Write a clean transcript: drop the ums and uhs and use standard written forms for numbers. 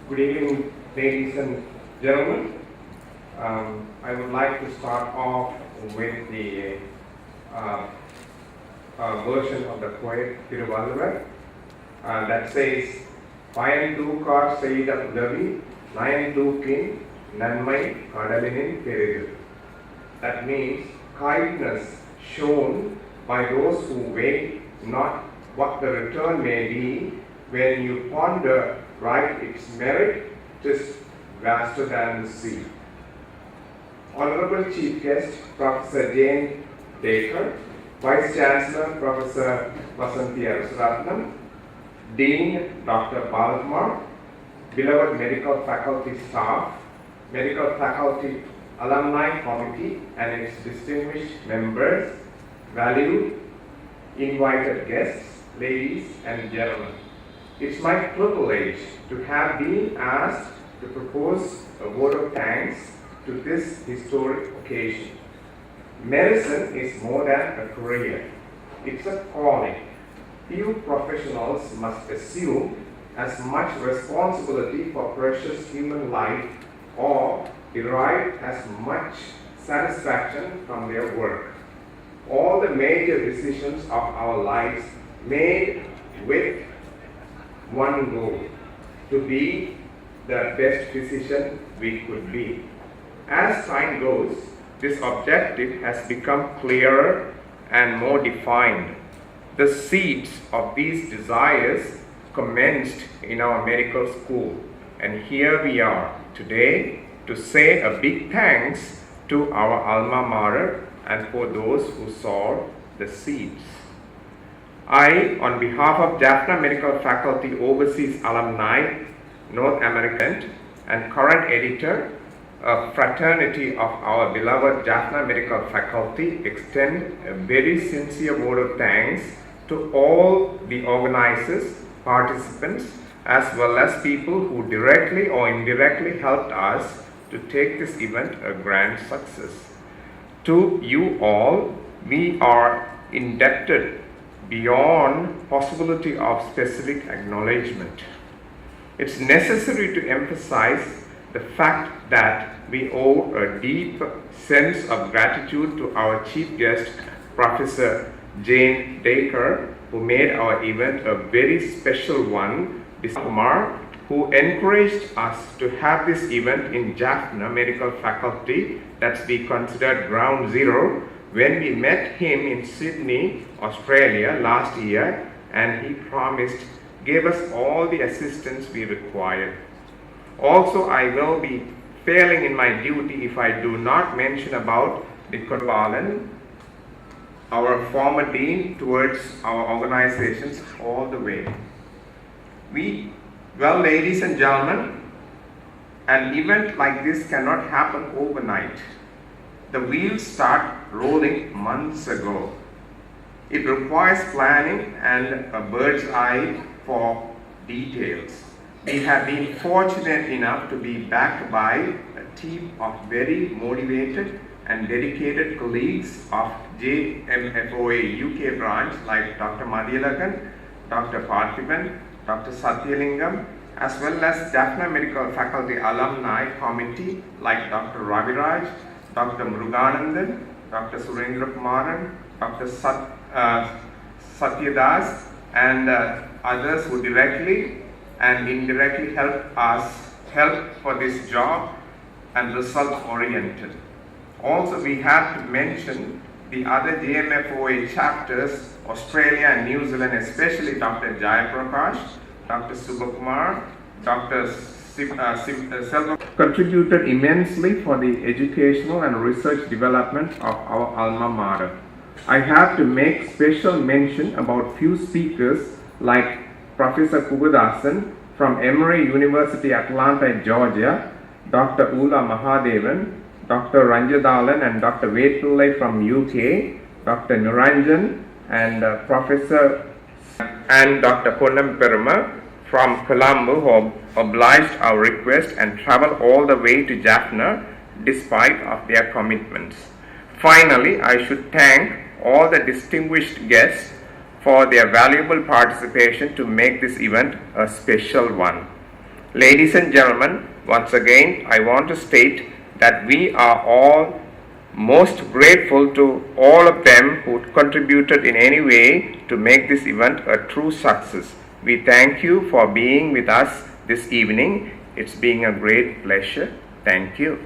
Good evening, ladies and gentlemen. I would like to start off with the version of the poet Thiruvalluvar that says, பயன்தூக்கார் செய்த உதவி நயன்தூக்கின் நன்மை கடலினின் பெரிது. That means kindness shown by those who wait, not what the return may be. When you ponder right its merit, is vaster than the sea. Honorable Chief Guest, Professor Jane Daker, Vice Chancellor, Professor Vasanthi Arasaratnam, Dean, Dr. Balakumar, beloved medical faculty staff, medical faculty alumni committee and its distinguished members, valued invited guests, ladies and gentlemen. It's my privilege to have been asked to propose a vote of thanks to this historic occasion. Medicine is more than a career. It's a calling. Few professionals must assume as much responsibility for precious human life or derive as much satisfaction from their work. All the major decisions of our lives made with one goal, to be the best physician we could be. As time goes, this objective has become clearer and more defined. The seeds of these desires commenced in our medical school, and here we are today to say a big thanks to our alma mater and for those who sowed the seeds. I, on behalf of Jaffna Medical Faculty Overseas Alumni, North American, and current editor, a fraternity of our beloved Jaffna Medical Faculty, extend a very sincere vote of thanks to all the organizers, participants, as well as people who directly or indirectly helped us to take this event a grand success. To you all, we are indebted beyond possibility of specific acknowledgement. It's necessary to emphasize the fact that we owe a deep sense of gratitude to our chief guest, Professor Jane Daker, who made our event a very special one, Kumar, who encouraged us to have this event in Jaffna Medical Faculty, that's we considered ground zero, when we met him in Sydney, Australia last year, and he promised, gave us all the assistance we required. Also, I will be failing in my duty if I do not mention about Nikhil Balan, our former dean towards our organizations all the way. Well, ladies and gentlemen, an event like this cannot happen overnight. The wheels start rolling months ago. It requires planning and a bird's eye for details. We have been fortunate enough to be backed by a team of very motivated and dedicated colleagues of JMFOA UK branch like Dr. Madhyalakan, Dr. Parthiban, Dr. Satyalingam, as well as Jaffna Medical Faculty Alumni Committee like Dr. Raviraj, Dr. Muruganandan, Dr. Surendra Kumaran, Dr. Satyadas, and others who directly and indirectly help for this job and result oriented. Also, we have to mention the other JMFOA chapters, Australia and New Zealand, especially Dr. Jayaprakash, Dr. Subhakumar, Dr. Selva, contributed immensely for the educational and research development of our alma mater. I have to make special mention about few speakers like Professor Kugadasan from Emory University, Atlanta, Georgia, Dr. Ula Mahadevan, Dr. Ranjadalan and Dr. Vetpillai from UK, Dr. Nuranjan and Professor and Dr. Ponnam Peruma from Colombo, who obliged our request and traveled all the way to Jaffna despite of their commitments. Finally, I should thank all the distinguished guests for their valuable participation to make this event a special one. Ladies and gentlemen, once again I want to state that we are all most grateful to all of them who contributed in any way to make this event a true success. We thank you for being with us this evening. It's been a great pleasure. Thank you.